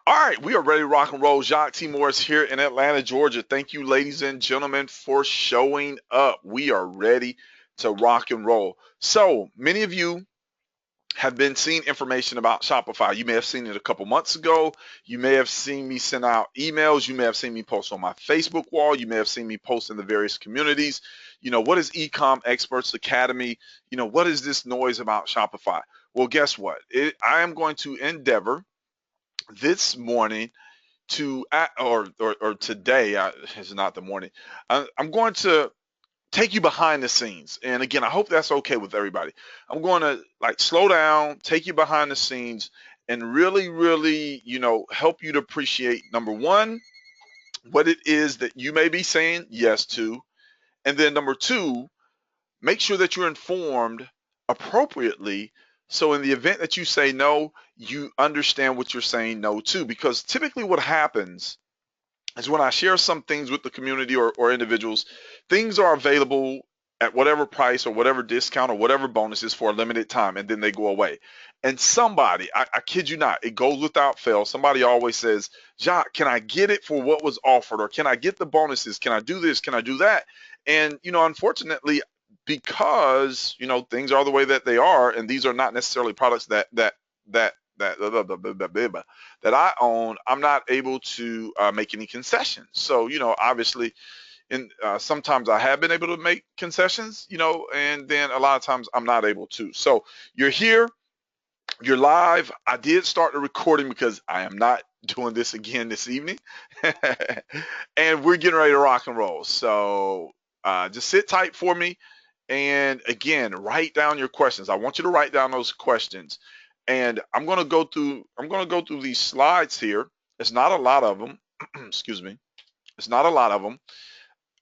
All right, we are ready to rock and roll. Jacques T. Morris here in Atlanta, Georgia. Thank you, ladies and gentlemen, for showing up. We are ready to rock and roll. So many of you have been seeing information about Shopify. You may have seen it a couple months ago. You may have seen me send out emails. You may have seen me post on my Facebook wall. You may have seen me post in the various communities. What is Ecom Experts Academy? What is this noise about Shopify? Well, guess what? I am going to endeavor this morning or today, it's not the morning. I'm going to take you behind the scenes, and again, I hope that's okay with everybody. I'm going to like slow down, take you behind the scenes, and really, really, help you to appreciate number one, what it is that you may be saying yes to, and then number two, make sure that you're informed appropriately. So in the event that you say no, you understand what you're saying no to. Because typically what happens is when I share some things with the community or individuals, things are available at whatever price or whatever discount or whatever bonuses for a limited time, and then they go away. And somebody, I kid you not, it goes without fail. Somebody always says, Jacques, can I get it for what was offered? Or can I get the bonuses? Can I do this? Can I do that? And, unfortunately, because, things are the way that they are, and these are not necessarily products that I own, I'm not able to make any concessions. So, obviously, and sometimes I have been able to make concessions, and then a lot of times I'm not able to. So you're here, you're live. I did start the recording because I am not doing this again this evening, and we're getting ready to rock and roll. So just sit tight for me. And again, write down your questions. I want you to write down those questions. And I'm going to go through these slides here. It's not a lot of them. Excuse me. It's not a lot of them.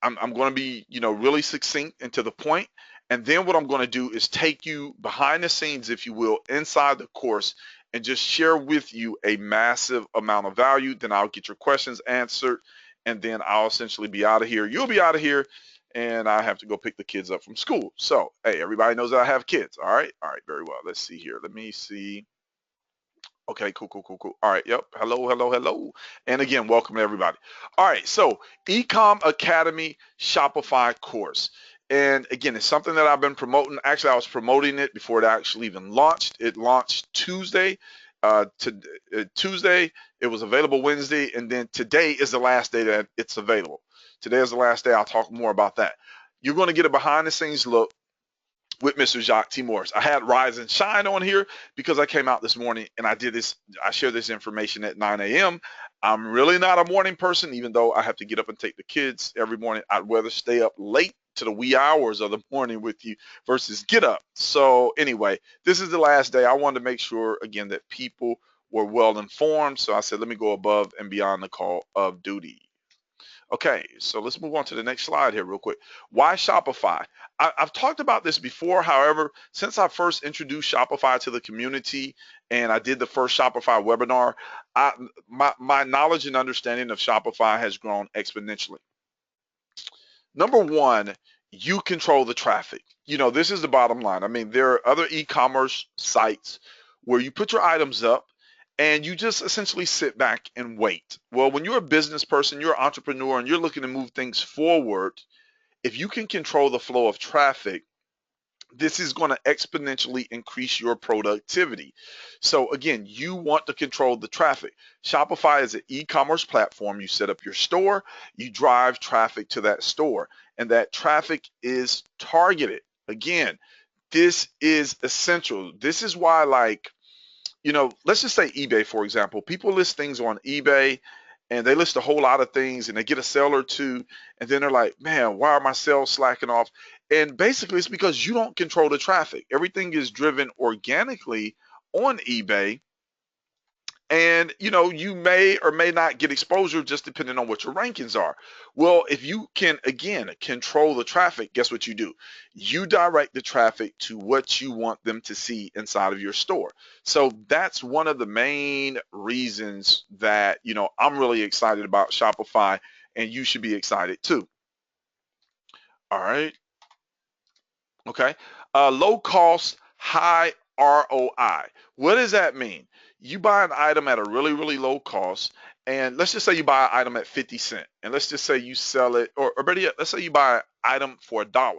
I'm going to be, really succinct and to the point. And then what I'm going to do is take you behind the scenes, if you will, inside the course and just share with you a massive amount of value. Then I'll get your questions answered, and then I'll essentially be out of here. You'll be out of here, and I have to go pick the kids up from school. So, hey, everybody knows that I have kids. All right. All right. Very well. Let's see here. Let me see. Okay, cool, cool, cool, cool. All right, yep. Hello, hello, hello. And again, welcome to everybody. All right, so Ecom Academy Shopify course. And again, it's something that I've been promoting. Actually, I was promoting it before it actually even launched. It launched Tuesday. Tuesday, it was available Wednesday, and then today is the last day that it's available. Today is the last day. I'll talk more about that. You're going to get a behind the scenes look with Mr. Jacques T. Morris. I had Rise and Shine on here because I came out this morning and I shared this information at 9 a.m. I'm really not a morning person, even though I have to get up and take the kids every morning. I'd rather stay up late to the wee hours of the morning with you versus get up. So anyway, this is the last day. I wanted to make sure, again, that people were well informed. So I said, let me go above and beyond the call of duty. Okay, so let's move on to the next slide here real quick. Why Shopify? I've talked about this before. However, since I first introduced Shopify to the community and I did the first Shopify webinar, my knowledge and understanding of Shopify has grown exponentially. Number one, you control the traffic. This is the bottom line. I mean, there are other e-commerce sites where you put your items up and you just essentially sit back and wait. Well, when you're a business person, you're an entrepreneur, and you're looking to move things forward, if you can control the flow of traffic, this is going to exponentially increase your productivity. So again, you want to control the traffic. Shopify is an e-commerce platform. You set up your store, you drive traffic to that store, and that traffic is targeted. Again, this is essential. This is why, let's just say eBay, for example. People list things on eBay and they list a whole lot of things and they get a sale or two, and then they're like, man, why are my sales slacking off? And basically it's because you don't control the traffic. Everything is driven organically on eBay, and you may or may not get exposure just depending on what your rankings are. Well, if you can again control the traffic, guess what you do? You direct the traffic to what you want them to see inside of your store. So that's one of the main reasons that I'm really excited about Shopify, and you should be excited too. All right. Okay. Low cost, high ROI. What does that mean? You buy an item at a really, really low cost, and let's just say you buy an item at 50 cents, and let's just say you sell it, or better yet, let's say you buy an item for $1,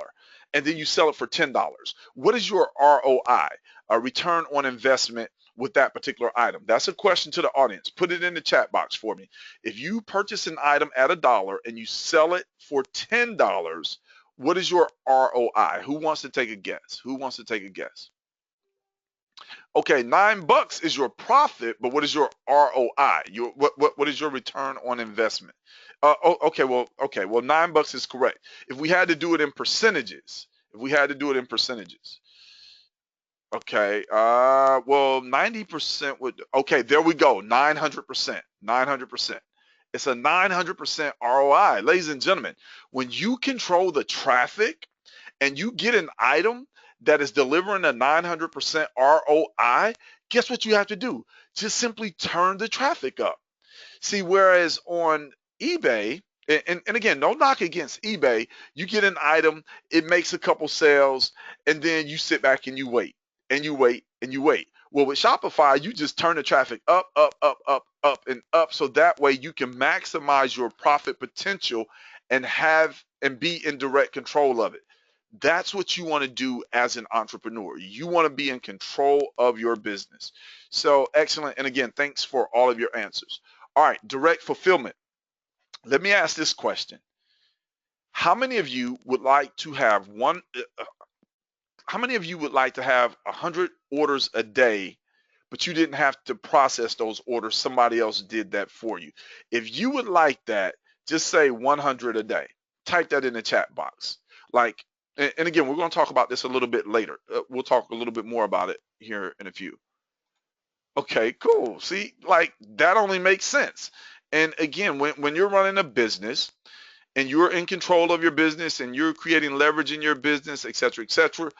and then you sell it for $10. What is your ROI, a return on investment, with that particular item? That's a question to the audience. Put it in the chat box for me. If you purchase an item at $1 and you sell it for $10, what is your ROI? Who wants to take a guess? Who wants to take a guess? Okay, $9 is your profit, but what is your ROI? What is your return on investment? Okay, well, $9 is correct. If we had to do it in percentages, if we had to do it in percentages, okay, well, 90% would, okay, there we go, 900%, 900%. It's a 900% ROI. Ladies and gentlemen, when you control the traffic and you get an item that is delivering a 900% ROI, guess what you have to do? Just simply turn the traffic up. See, whereas on eBay, and again, no knock against eBay, you get an item, it makes a couple sales, and then you sit back and you wait, and you wait, and you wait. Well, with Shopify, you just turn the traffic up, up, up, up, up, and up, so that way you can maximize your profit potential and be in direct control of it. That's what you want to do as an entrepreneur. You want to be in control of your business. So excellent. And again, thanks for all of your answers. All right, direct fulfillment. Let me ask this question. How many of you would like to have how many of you would like to have 100 orders a day, but you didn't have to process those orders? Somebody else did that for you. If you would like that, just say 100 a day. Type that in the chat box. Like, and again, we're going to talk about this a little bit later. We'll talk a little bit more about it here in a few. Okay, cool. See, like that only makes sense. And again, when you're running a business and you're in control of your business and you're creating leverage in your business, et cetera,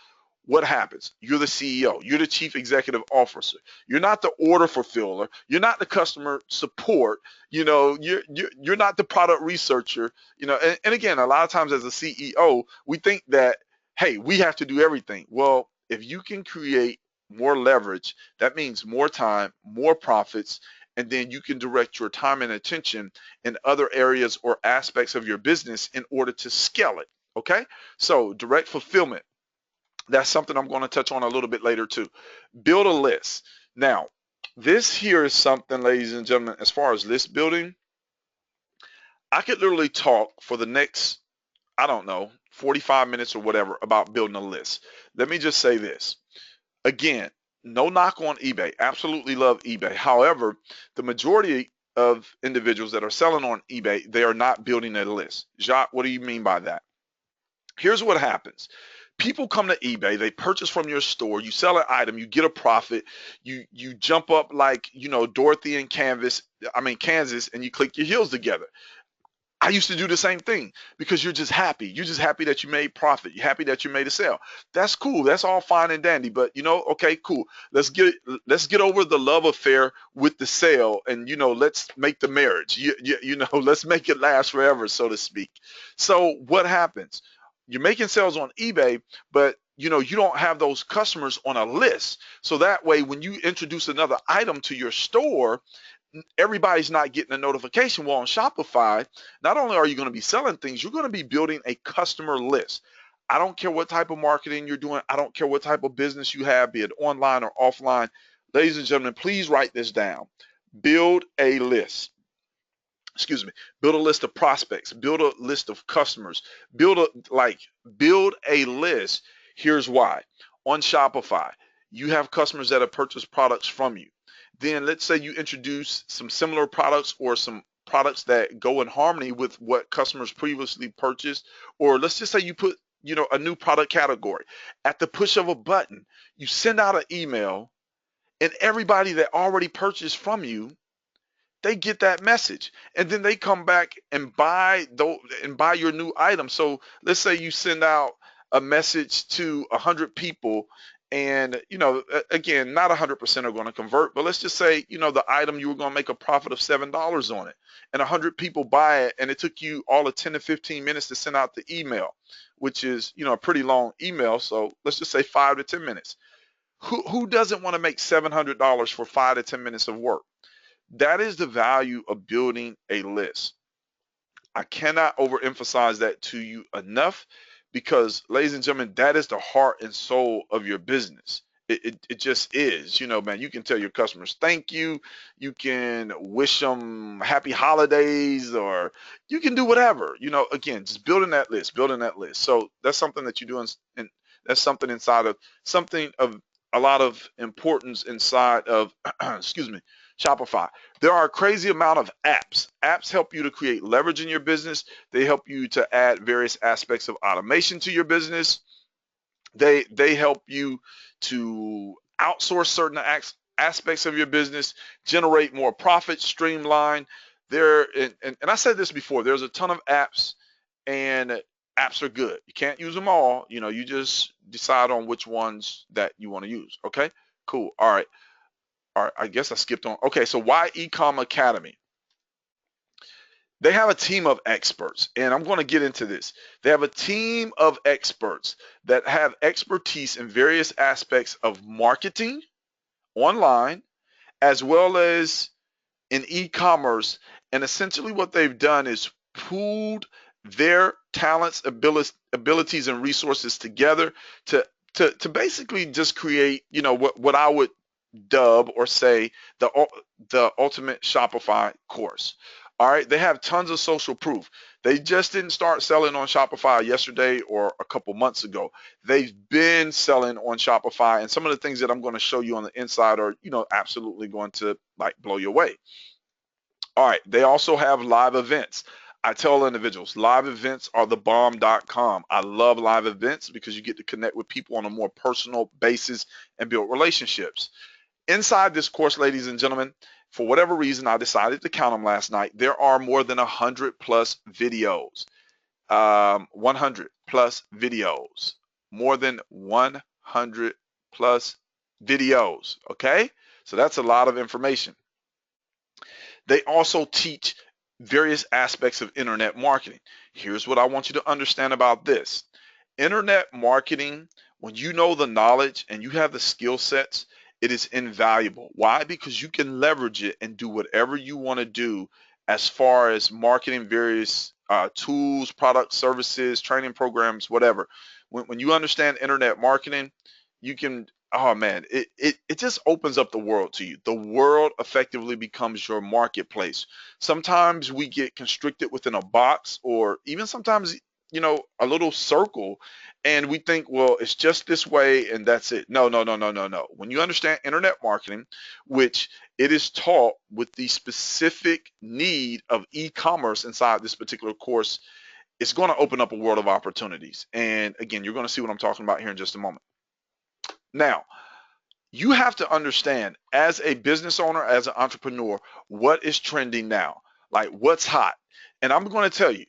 what happens? You're the CEO. You're the chief executive officer. You're not the order fulfiller. You're not the customer support. You're not the product researcher. And again, a lot of times as a CEO, we think that, hey, we have to do everything. Well, if you can create more leverage, that means more time, more profits, and then you can direct your time and attention in other areas or aspects of your business in order to scale it. Okay, so direct fulfillment, that's something I'm going to touch on a little bit later too. Build a list. Now, this here is something, ladies and gentlemen, as far as list building, I could literally talk for the next, I don't know, 45 minutes or whatever about building a list. Let me just say this. Again, no knock on eBay. Absolutely love eBay. However, the majority of individuals that are selling on eBay, they are not building a list. Jacques, what do you mean by that? Here's what happens. People come to eBay, they purchase from your store, you sell an item, you get a profit, you jump up like, Dorothy in Kansas, and you click your heels together. I used to do the same thing because you're just happy. You're just happy that you made profit. You're happy that you made a sale. That's cool. That's all fine and dandy. But okay, cool. Let's get over the love affair with the sale, and let's make the marriage. Let's make it last forever, so to speak. So what happens? You're making sales on eBay, but you don't have those customers on a list. So that way, when you introduce another item to your store, everybody's not getting a notification. Well, on Shopify, not only are you going to be selling things, you're going to be building a customer list. I don't care what type of marketing you're doing. I don't care what type of business you have, be it online or offline. Ladies and gentlemen, please write this down. Build a list. Excuse me. Build a list of prospects. Build a list of customers. Build a list. Here's why. On Shopify, you have customers that have purchased products from you. Then let's say you introduce some similar products or some products that go in harmony with what customers previously purchased, or let's just say you put a new product category. At the push of a button, you send out an email, and everybody that already purchased from you, they get that message, and then they come back and buy your new item. So let's say you send out a message to 100 people, and again, not 100% are going to convert, but let's just say the item, you were going to make a profit of $7 on it, and 100 people buy it, and it took you all of 10 to 15 minutes to send out the email, which is a pretty long email. So let's just say 5 to 10 minutes. Who doesn't want to make $700 for 5 to 10 minutes of work? That is the value of building a list. I cannot overemphasize that to you enough because, ladies and gentlemen, that is the heart and soul of your business. It just is. Man, you can tell your customers thank you. You can wish them happy holidays, or you can do whatever. Again, just building that list. So that's something that you do, and that's something inside of something of a lot of importance inside of, excuse me, Shopify. There are a crazy amount of apps. Apps help you to create leverage in your business. They help you to add various aspects of automation to your business. They help you to outsource certain aspects of your business, generate more profit, streamline. And I said this before, there's a ton of apps, and apps are good. You can't use them all. You just decide on which ones that you want to use. Okay, cool. All right. I guess I skipped on. Okay, so why Ecom Academy? They have a team of experts, and I'm going to get into this. They have a team of experts that have expertise in various aspects of marketing online, as well as in e-commerce. And essentially what they've done is pooled their talents, abilities, and resources together to basically just create, what I would dub or say the ultimate Shopify course. All right, they have tons of social proof. They just didn't start selling on Shopify yesterday or a couple months ago. They've been selling on Shopify, and some of the things that I'm going to show you on the inside are, absolutely going to like blow you away. All right, they also have live events. I tell individuals, live events are the bomb.com. I love live events because you get to connect with people on a more personal basis and build relationships. Inside this course, ladies and gentlemen, for whatever reason, I decided to count them last night. There are more than 100 plus videos. 100 plus videos. More than 100 plus videos. Okay? So that's a lot of information. They also teach various aspects of internet marketing. Here's what I want you to understand about this. Internet marketing, when you know the knowledge and you have the skill sets, it is invaluable. Why? Because you can leverage it and do whatever you want to do as far as marketing various tools, products, services, training programs, whatever. When you understand internet marketing, you can, oh man, it just opens up the world to you. The world effectively becomes your marketplace. Sometimes we get constricted within a box, or even sometimes, a little circle, and we think, well, it's just this way and that's it. No, no, no, no, no, no. When you understand internet marketing, which it is taught with the specific need of e-commerce inside this particular course, it's going to open up a world of opportunities. And again, you're going to see what I'm talking about here in just a moment. Now, you have to understand as a business owner, as an entrepreneur, what is trending now, like what's hot. And I'm going to tell you,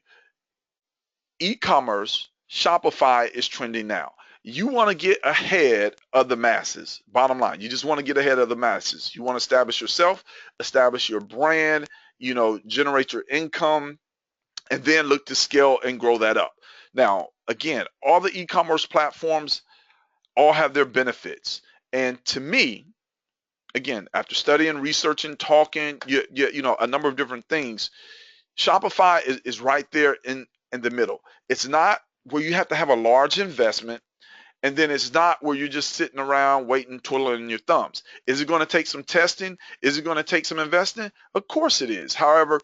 e-commerce, Shopify is trending now. You want to get ahead of the masses. Bottom line, you just want to get ahead of the masses. You want to establish yourself, establish your brand, generate your income, and then look to scale and grow that up. Now, again, all the e-commerce platforms all have their benefits. And to me, again, after studying, researching, talking, a number of different things, Shopify is right there in the middle. It's not where you have to have a large investment, and then it's not where you're just sitting around waiting, twiddling your thumbs. Is it going to take some testing? Is it going to take some investing? Of course it is. However,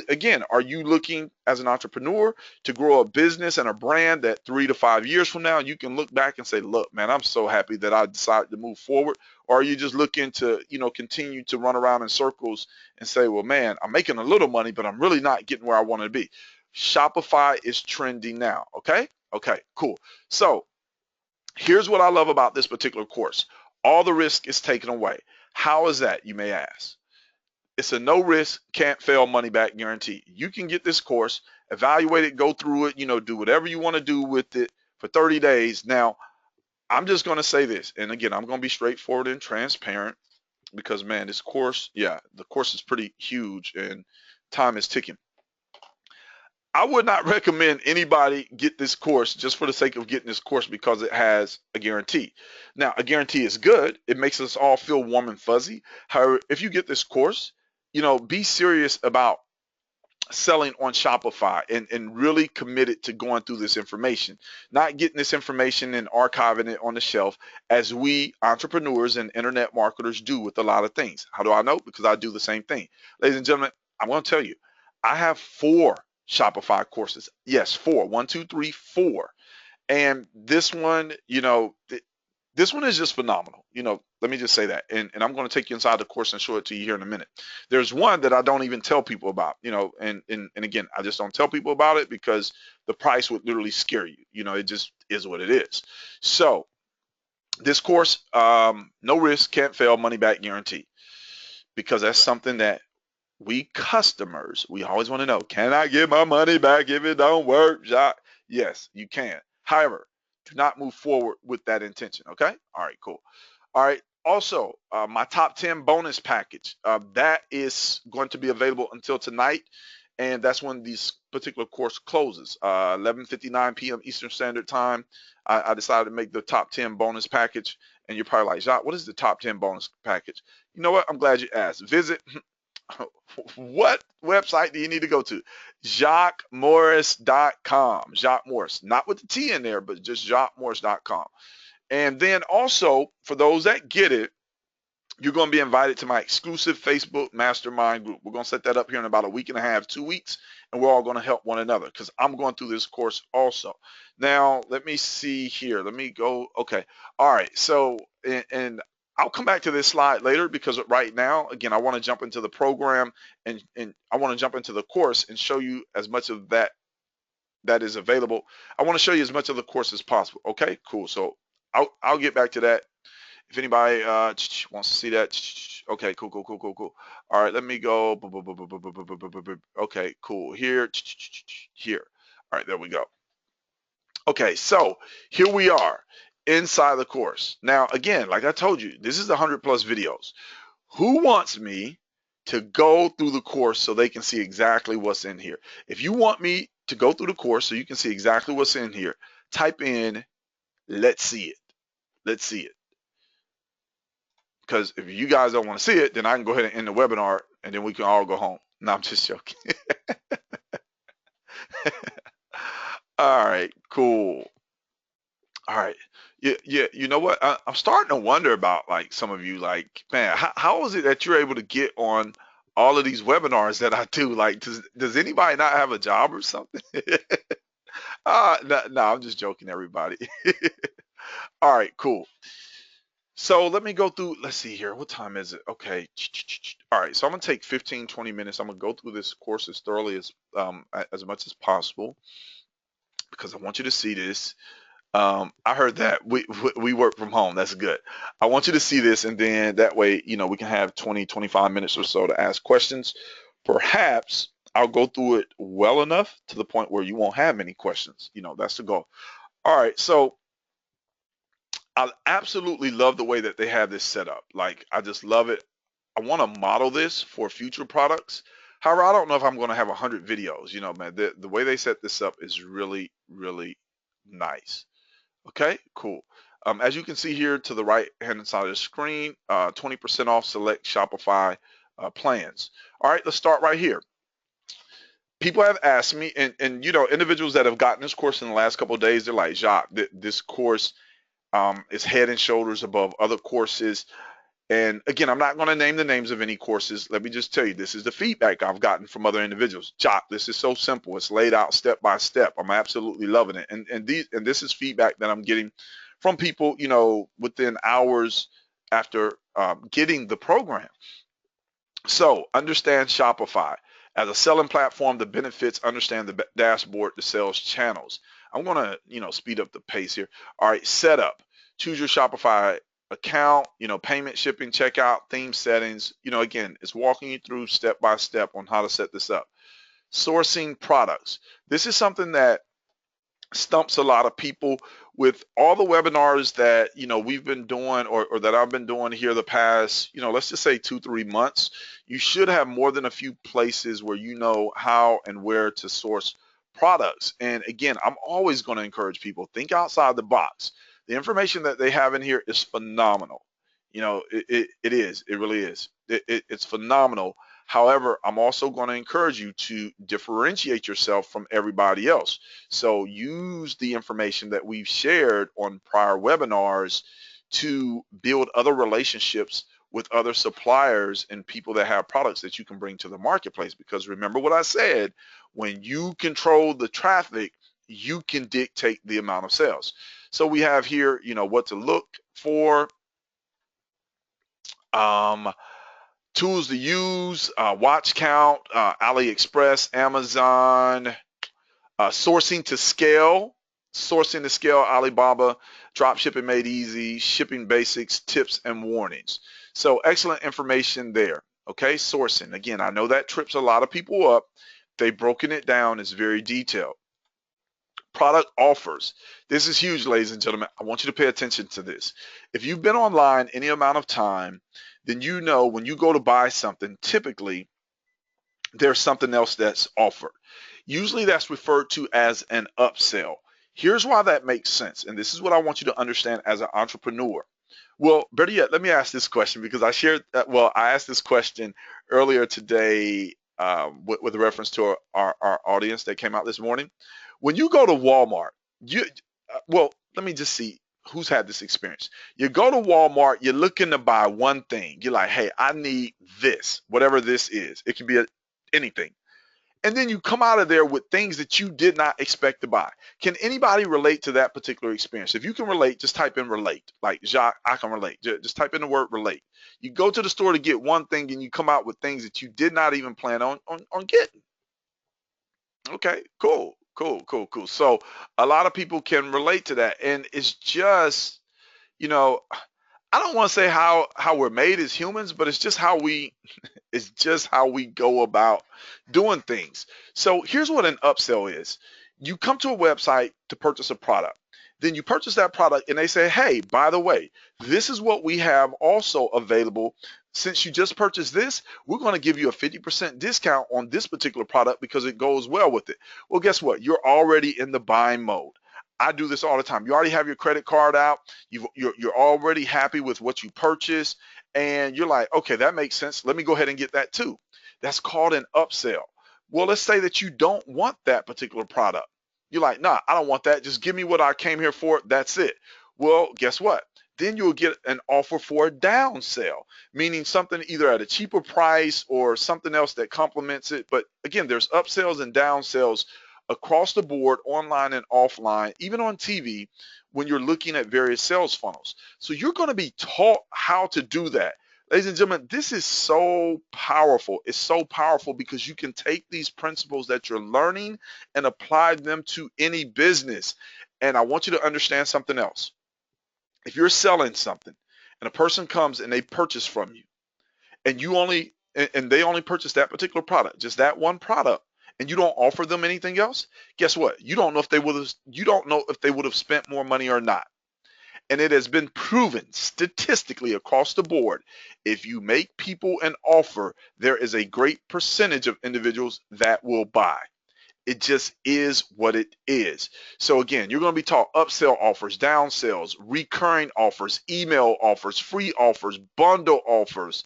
again, are you looking as an entrepreneur to grow a business and a brand that 3 to 5 years from now, you can look back and say, look, man, I'm so happy that I decided to move forward? Or are you just looking to, continue to run around in circles and say, well, man, I'm making a little money, but I'm really not getting where I want to be? Shopify is trending now. Okay. Okay, cool. So here's what I love about this particular course. All the risk is taken away. How is that, you may ask? It's a no risk, can't fail, money back guarantee. You can get this course, evaluate it, go through it, do whatever you want to do with it for 30 days. Now, I'm just going to say this, and again, I'm going to be straightforward and transparent because, man, this course, the course is pretty huge and time is ticking. I would not recommend anybody get this course just for the sake of getting this course because it has a guarantee. Now, a guarantee is good. It makes us all feel warm and fuzzy. However, if you get this course, be serious about selling on Shopify and really committed to going through this information, not getting this information and archiving it on the shelf as we entrepreneurs and internet marketers do with a lot of things. How do I know? Because I do the same thing. Ladies and gentlemen, I'm going to tell you, I have 4 Shopify courses. Yes, 4. 1, 2, 3, 4. And this one, this one is just phenomenal. Let me just say that. And I'm going to take you inside the course and show it to you here in a minute. There's one that I don't even tell people about, and again, I just don't tell people about it because the price would literally scare you. It just is what it is. So this course, no risk, can't fail, money back guarantee, because that's something that we customers, we always want to know, can I get my money back if it don't work, Jacques? Yes, you can. However, do not move forward with that intention, okay? All right, cool. All right, also, my top 10 bonus package, that is going to be available until tonight, and that's when this particular course closes, 11:59 p.m. Eastern Standard Time. I decided to make the top 10 bonus package, and you're probably like, Jacques, what is the top 10 bonus package? You know what? I'm glad you asked. Visit what website do you need to go to? JacquesMorris.com. Jacques Morris, not with the T in there, but just JacquesMorris.com. And then also, for those that get it, you're going to be invited to my exclusive Facebook mastermind group. We're going to set that up here in about a week and a half, 2 weeks, and we're all going to help one another because I'm going through this course also. Now, let me see here. Let me go. Okay. All right. So, and I'll come back to this slide later because right now, again, I want to jump into the program and I want to jump into the course and show you as much of that is available. I want to show you as much of the course as possible. Okay, cool. So I'll get back to that. If anybody wants to see that, okay, cool. All right, let me go. Okay, cool. Here. All right, there we go. Okay, so here we are inside the course. Now, again, like I told you, this is 100+ videos. Who wants me to go through the course so they can see exactly what's in here? If you want me to go through the course so you can see exactly what's in here, type in, let's see it. Let's see it. Because if you guys don't want to see it, then I can go ahead and end the webinar and then we can all go home. No, I'm just joking. All right, cool. All right. Yeah, you know what? I'm starting to wonder about like some of you, like, man, how is it that you're able to get on all of these webinars that I do? Like, does anybody not have a job or something? No, I'm just joking, everybody. All right, cool. So let me go through, let's see here. What time is it? Okay. All right. So I'm going to take 15, 20 minutes. I'm going to go through this course as thoroughly as much as possible because I want you to see this. I heard that we work from home. That's good. I want you to see this, and then that way, we can have 20, 25 minutes or so to ask questions. Perhaps I'll go through it well enough to the point where you won't have many questions. That's the goal. All right. So I absolutely love the way that they have this set up. Like, I just love it. I want to model this for future products. However, I don't know if I'm going to have 100 videos. Man, the way they set this up is really, really nice. Okay, cool. As you can see here to the right hand side of the screen, 20% off select Shopify plans. All right, let's start right here. People have asked me, and individuals that have gotten this course in the last couple of days, they're like, Jacques, this course is head and shoulders above other courses. And again, I'm not going to name the names of any courses. Let me just tell you, this is the feedback I've gotten from other individuals. Jacques, this is so simple. It's laid out step by step. I'm absolutely loving it. And this is feedback that I'm getting from people, within hours after getting the program. So understand Shopify as a selling platform, the benefits, understand the dashboard, the sales channels. I'm going to, speed up the pace here. All right, setup. Choose your Shopify account, payment, shipping, checkout, theme settings. Again, it's walking you through step by step on how to set this up. Sourcing products. This is something that stumps a lot of people with all the webinars that we've been doing or that I've been doing here the past let's just say 2-3 months. You should have more than a few places where how and where to source products. And again, I'm always going to encourage people, think outside the box. The information that they have in here is phenomenal. You know, it is. It really is. It's phenomenal. However, I'm also going to encourage you to differentiate yourself from everybody else. So use the information that we've shared on prior webinars to build other relationships with other suppliers and people that have products that you can bring to the marketplace. Because remember what I said, when you control the traffic, you can dictate the amount of sales. So we have here, you know, what to look for, tools to use, watch count, AliExpress, Amazon, sourcing to scale, Alibaba, drop shipping made easy, shipping basics, tips and warnings. So excellent information there. Okay, sourcing. Again, I know that trips a lot of people up. They've broken it down. It's very detailed. Product offers. This is huge, ladies and gentlemen. I want you to pay attention to this. If you've been online any amount of time, then you know when you go to buy something, typically there's something else that's offered. Usually that's referred to as an upsell. Here's why that makes sense. And this is what I want you to understand as an entrepreneur. Well, better yet, let me ask this question because I asked this question earlier today with reference to our audience that came out this morning. When you go to Walmart, let me just see who's had this experience. You go to Walmart, you're looking to buy one thing. You're like, hey, I need this, whatever this is. It can be anything. And then you come out of there with things that you did not expect to buy. Can anybody relate to that particular experience? If you can relate, just type in relate. Like Jacques, I can relate. Just type in the word relate. You go to the store to get one thing and you come out with things that you did not even plan on getting. Okay, cool. So a lot of people can relate to that. And it's just, you know, I don't want to say how we're made as humans, but it's just how we go about doing things. So here's what an upsell is. You come to a website to purchase a product. Then you purchase that product and they say, hey, by the way, this is what we have also available. Since you just purchased this, we're going to give you a 50% discount on this particular product because it goes well with it. Well, guess what? You're already in the buying mode. I do this all the time. You already have your credit card out. You're already happy with what you purchased. And you're like, okay, that makes sense. Let me go ahead and get that too. That's called an upsell. Well, let's say that you don't want that particular product. You're like, nah, I don't want that. Just give me what I came here for. That's it. Well, guess what? Then you'll get an offer for a down sale, meaning something either at a cheaper price or something else that complements it. But again, there's upsells and down sales across the board, online and offline, even on TV, when you're looking at various sales funnels. So you're going to be taught how to do that. Ladies and gentlemen, this is so powerful. It's so powerful because you can take these principles that you're learning and apply them to any business. And I want you to understand something else. If you're selling something and a person comes and they purchase from you and they only purchase that particular product, just that one product, and you don't offer them anything else, guess what? You don't know if they would have spent more money or not. And it has been proven statistically across the board, if you make people an offer, there is a great percentage of individuals that will buy. It just is what it is. So again, you're going to be taught upsell offers, down sales, recurring offers, email offers, free offers, bundle offers,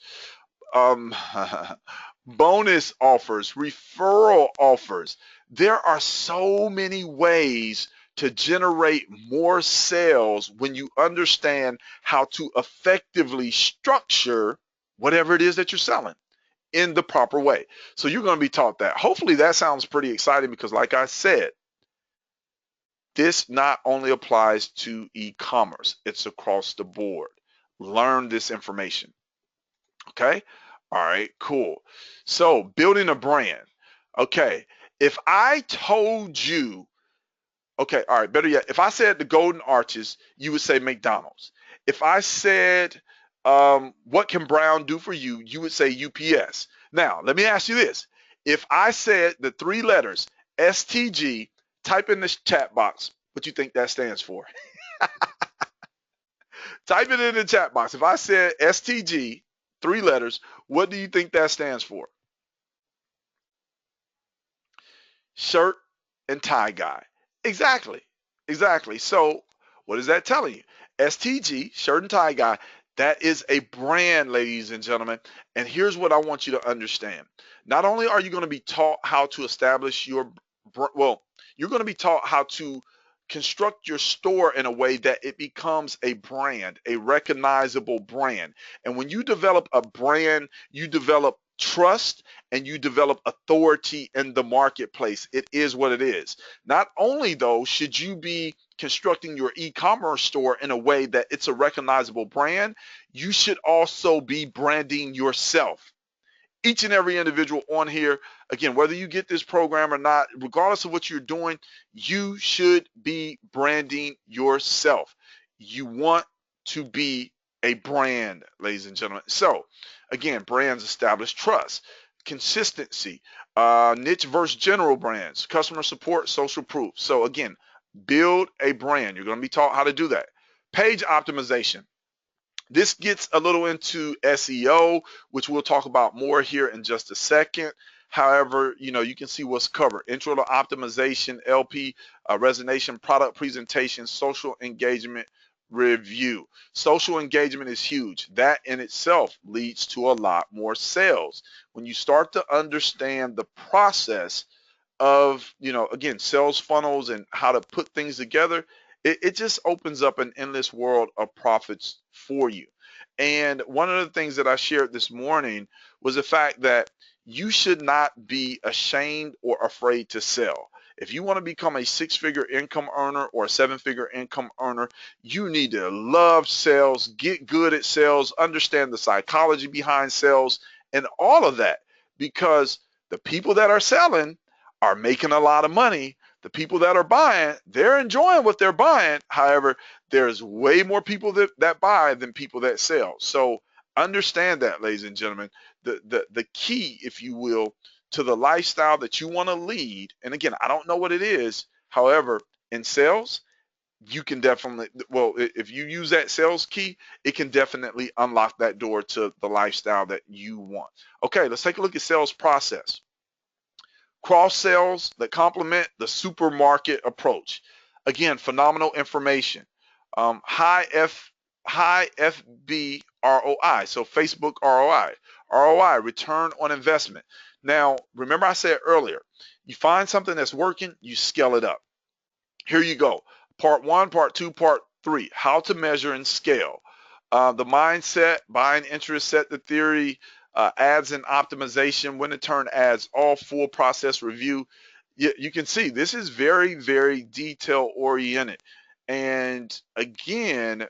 bonus offers, referral offers. There are so many ways to generate more sales when you understand how to effectively structure whatever it is that you're selling in the proper way. So you're going to be taught that. Hopefully that sounds pretty exciting because like I said, this not only applies to e-commerce, it's across the board. Learn this information. Okay. All right, cool. So building a brand. Okay. If I told you, okay, all right, better yet, if I said the Golden Arches, you would say McDonald's. If I said, what can Brown do for you? You would say UPS. Now, let me ask you this. If I said the three letters STG, type in the chat box what you think that stands for. Type it in the chat box. If I said STG, three letters, what do you think that stands for? Shirt and tie guy. Exactly. Exactly. So what is that telling you? STG, shirt and tie guy, that is a brand, ladies and gentlemen. And here's what I want you to understand. Not only are you going to be taught how to establish well, you're going to be taught how to construct your store in a way that it becomes a brand, a recognizable brand. And when you develop a brand, you develop trust and you develop authority in the marketplace. It is what it is. Not only though should you be constructing your e-commerce store in a way that it's a recognizable brand, you should also be branding yourself. Each and every individual on here, again, whether you get this program or not, regardless of what you're doing, you should be branding yourself. You want to be a brand, ladies and gentlemen. So again, brands establish trust, consistency, niche versus general brands, customer support, social proof. So again, build a brand. You're going to be taught how to do that. Page optimization. This gets a little into SEO, which we'll talk about more here in just a second. However, you can see what's covered. Intro to optimization, LP, resonation, product presentation, social engagement, review. Social engagement is huge. That in itself leads to a lot more sales. When you start to understand the process of, again, sales funnels and how to put things together, it just opens up an endless world of profits for you. And one of the things that I shared this morning was the fact that you should not be ashamed or afraid to sell. If you want to become a six-figure income earner or a seven-figure income earner, you need to love sales, get good at sales, understand the psychology behind sales, and all of that, because the people that are selling are making a lot of money. The people that are buying, they're enjoying what they're buying. However, there's way more people that buy than people that sell. So understand that, ladies and gentlemen. The key, if you will, to the lifestyle that you want to lead, and again, I don't know what it is. However, in sales, you can definitely, well, if you use that sales key, it can definitely unlock that door to the lifestyle that you want. Okay, let's take a look at sales process. Cross sales that complement the supermarket approach. Again, phenomenal information. High FB ROI, so Facebook ROI, return on investment. Now, remember I said earlier, you find something that's working, you scale it up. Here you go. Part 1, part 2, part 3, how to measure and scale. The mindset, buying interest, set the theory, ads and optimization, when to turn ads off, full process review. You can see this is very, very detail oriented. And again,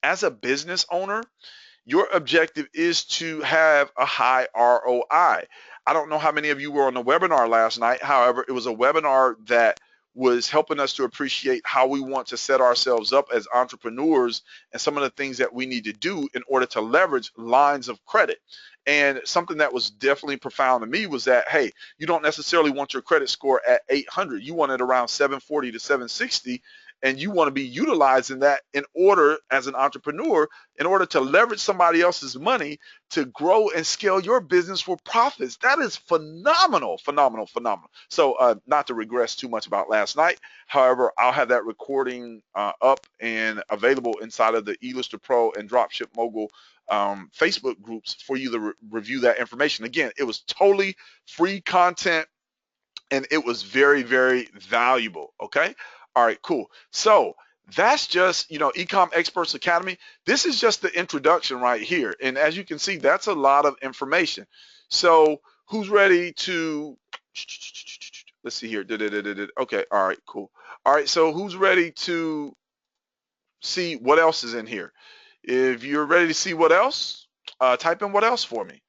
as a business owner, your objective is to have a high ROI. I don't know how many of you were on the webinar last night. However, it was a webinar that was helping us to appreciate how we want to set ourselves up as entrepreneurs and some of the things that we need to do in order to leverage lines of credit. And something that was definitely profound to me was that, hey, you don't necessarily want your credit score at 800. You want it around 740 to 760. And you want to be utilizing that in order, as an entrepreneur, in order to leverage somebody else's money to grow and scale your business for profits. That is phenomenal, phenomenal, phenomenal. So not to regress too much about last night. However, I'll have that recording up and available inside of the eLister Pro and Dropship Mogul Facebook groups for you to review that information. Again, it was totally free content and it was very, very valuable. Okay. All right, cool. So that's just, Ecom Experts Academy. This is just the introduction right here. And as you can see, that's a lot of information. So who's ready to, let's see here. Okay. All right, cool. All right. So who's ready to see what else is in here? If you're ready to see what else, type in what else for me.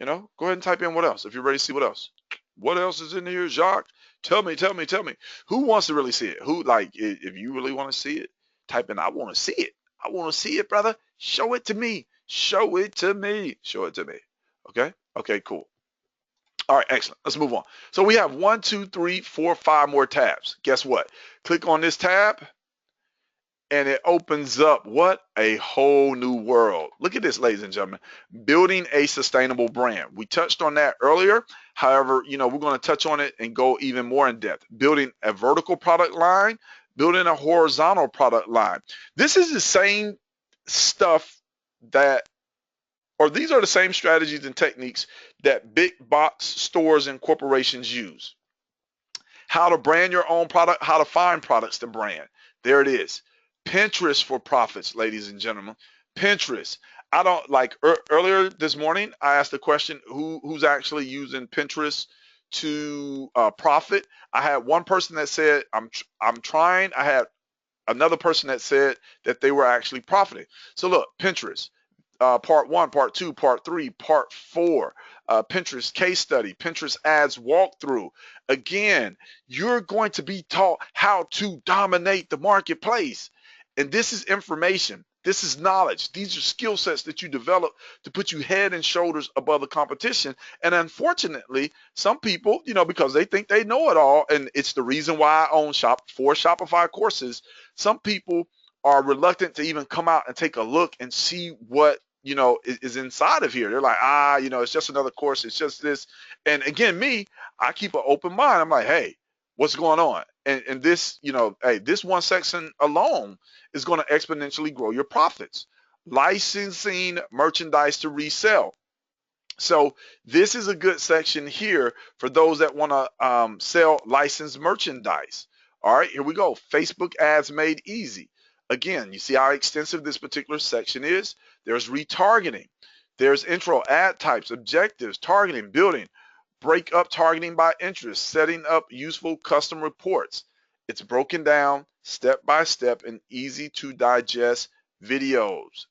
Go ahead and type in what else if you're ready to see what else. What else is in here, Jacques? Tell me. Who wants to really see it? Who, like, if you really want to see it, type in, I want to see it. I want to see it, brother. Show it to me. Show it to me. Show it to me. Okay? Okay, cool. All right, excellent. Let's move on. So we have 1, 2, 3, 4, 5 more tabs. Guess what? Click on this tab and it opens up what? A whole new world. Look at this, ladies and gentlemen. Building a sustainable brand. We touched on that earlier. However, we're going to touch on it and go even more in depth. Building a vertical product line, building a horizontal product line. This is the same stuff that, or these are the same strategies and techniques that big box stores and corporations use. How to brand your own product, how to find products to brand. There it is. Pinterest for profits, ladies and gentlemen. Pinterest. I don't like earlier this morning, I asked the question, who's actually using Pinterest to profit? I had one person that said, I'm trying. I had another person that said that they were actually profiting. So look, Pinterest. Part 1, part 2, part 3, part 4, Pinterest case study, Pinterest ads walkthrough. Again, you're going to be taught how to dominate the marketplace. And this is information. This is knowledge. These are skill sets that you develop to put you head and shoulders above the competition. And unfortunately, some people, because they think they know it all, and it's the reason why I own 4 Shopify courses, some people are reluctant to even come out and take a look and see what is inside of here. They're like, it's just another course. It's just this. And again, I keep an open mind. I'm like, hey, what's going on? And this, hey, this one section alone is going to exponentially grow your profits. Licensing merchandise to resell. So this is a good section here for those that want to sell licensed merchandise. All right, here we go. Facebook ads made easy. Again, you see how extensive this particular section is? There's retargeting. There's intro, ad types, objectives, targeting, building, break up targeting by interest, setting up useful custom reports. It's broken down step by step in easy to digest videos.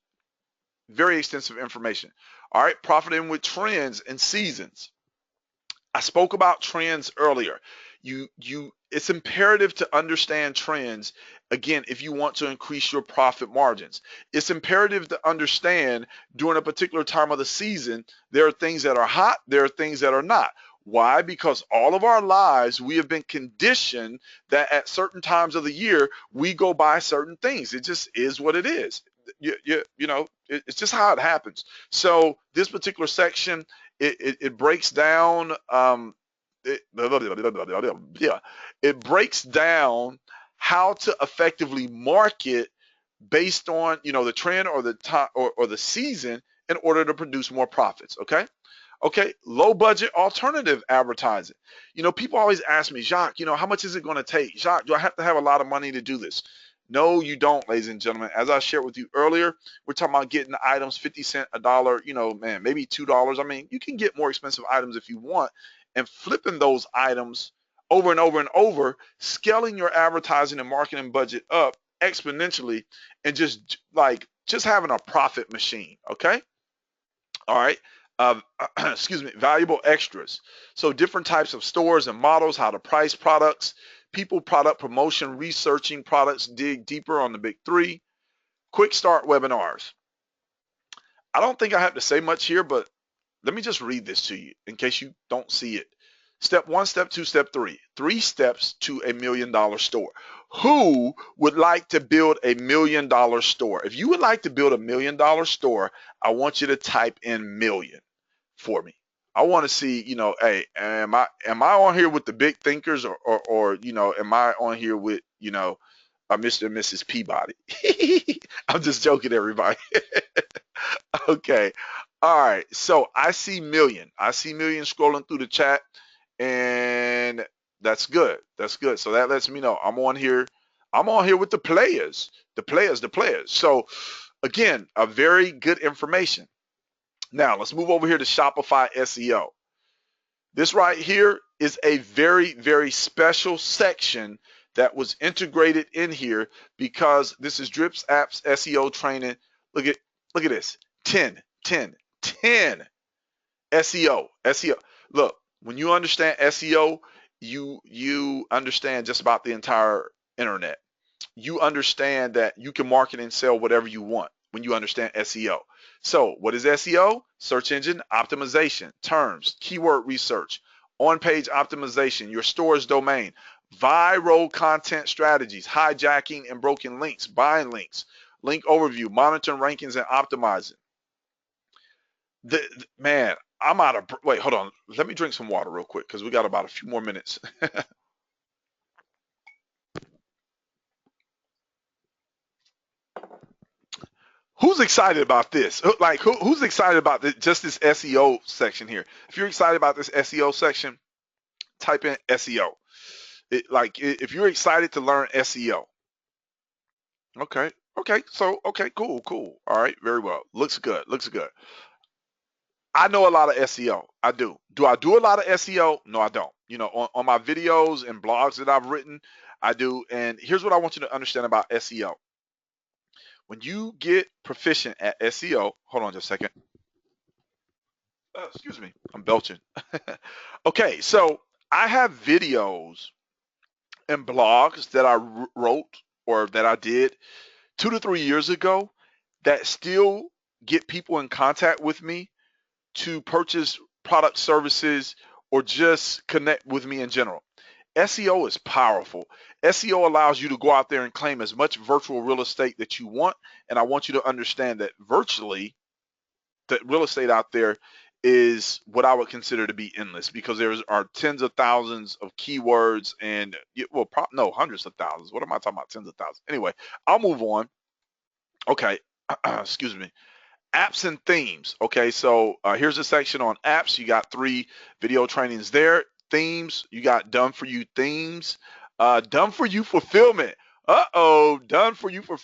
Very extensive information. All right, profiting with trends and seasons. I spoke about trends earlier. It's imperative to understand trends, again, if you want to increase your profit margins. It's imperative to understand during a particular time of the season, there are things that are hot, there are things that are not. Why? Because all of our lives, we have been conditioned that at certain times of the year, we go buy certain things. It just is what it is. It's just how it happens. So this particular section, it breaks down it breaks down how to effectively market based on the trend or the time or the season in order to produce more profits. Okay, low budget alternative advertising. People always ask me, Jacques, how much is it going to take? Jacques, do I have to have a lot of money to do this? No, you don't, ladies and gentlemen. As I shared with you earlier, we're talking about getting items 50 cents, $1, man, maybe $2. I mean, you can get more expensive items if you want, and flipping those items over and over and over, scaling your advertising and marketing budget up exponentially, and just having a profit machine. Okay. All right. Excuse me, valuable extras. So different types of stores and models, how to price products, people, product promotion, researching products, dig deeper on the big 3, quick start webinars. I don't think I have to say much here, but let me just read this to you in case you don't see it. Step 1, step 2, step 3. 3 steps to $1 million store. Who would like to build $1 million store? If you would like to build $1 million store, I want you to type in million for me. I want to see, hey, am I on here with the big thinkers or am I on here with, Mr. and Mrs. Peabody? I'm just joking, everybody. Okay. All right. So I see million. Scrolling through the chat, and that's good. So that lets me know I'm on here with the players. So again, a very good information. Now, let's move over here to Shopify SEO. This right here is a very, very special section that was integrated in here because this is Drips Apps SEO training. Look at this. 10 SEO. Look, when you understand SEO, you understand just about the entire internet. You understand that you can market and sell whatever you want when you understand SEO. So what is SEO? Search engine optimization, terms, keyword research, on-page optimization, your store's domain, Viral content strategies, hijacking and broken links, buying links, link overview, monitoring rankings and optimizing. Man, I'm out of, wait, hold on. Let me drink some water real quick because we got about a few more minutes. Who's excited about this? Like, who's excited about this, just this SEO section here? If you're excited about this SEO section, type in SEO. If you're excited to learn SEO, okay, okay, so okay, cool, cool. All right, very well. Looks good, looks good. I know a lot of SEO. I do. Do I do a lot of SEO? No, I don't. You know, on my videos and blogs that I've written, I do. And here's what I want you to understand about SEO. When you get proficient at SEO, hold on just a second. Excuse me, I'm belching. Okay, so I have videos and blogs that I wrote or that I did 2 to 3 years ago that still get people in contact with me to purchase product services or just connect with me in general. SEO is powerful. SEO allows you to go out there and claim as much virtual real estate that you want. And I want you to understand that virtually, the real estate out there is what I would consider to be endless because there are tens of thousands of keywords and, well, no, hundreds of thousands. What am I talking about? Tens of thousands. Anyway, I'll move on. Okay. Excuse me. Apps and themes. Okay, so here's a section on apps. You got 3 video trainings there. Themes, you got done for you themes. Done for you fulfillment. Done for you for